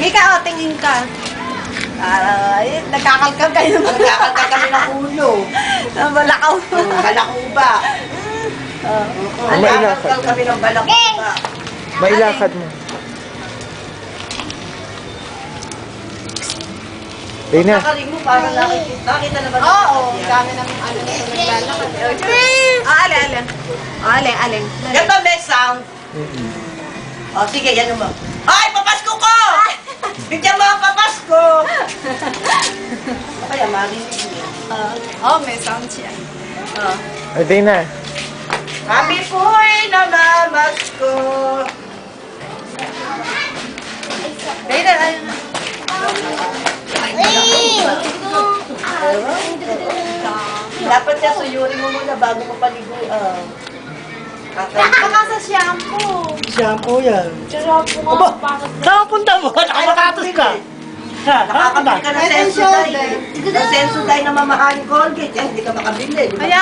Mika, o, tingin ka. Ay, nagkakalkal kayo naman. Nagkakalkal kami ng ulo. Balakaw. Balakuba. Nagkakalkal kami ng balakuba. Mailakad mo. Dana. Nakakalig mo, parang nakita naman. Oo, dami ng ano na naglalakad. Alin. Alin. Yan ba may sound? O, sige, yan mo. Ay, papasko ko! Bigyan mo ang papasko! Kaya marinig niya. May sound siya. Ay, Dana. Kami po'y namamasko. Dana, ayun na. Dapat siya suyurin mo muna bago ka paligo. Baka sa shampoo. Shampoo yan. Shampoo nga. Saan punta mo? Nakapakatos ka. Nakakabili ka ng Sensodyne. Ng Sensodyne na mamahaling Colgate. Yan, hindi ka makabili. Kaya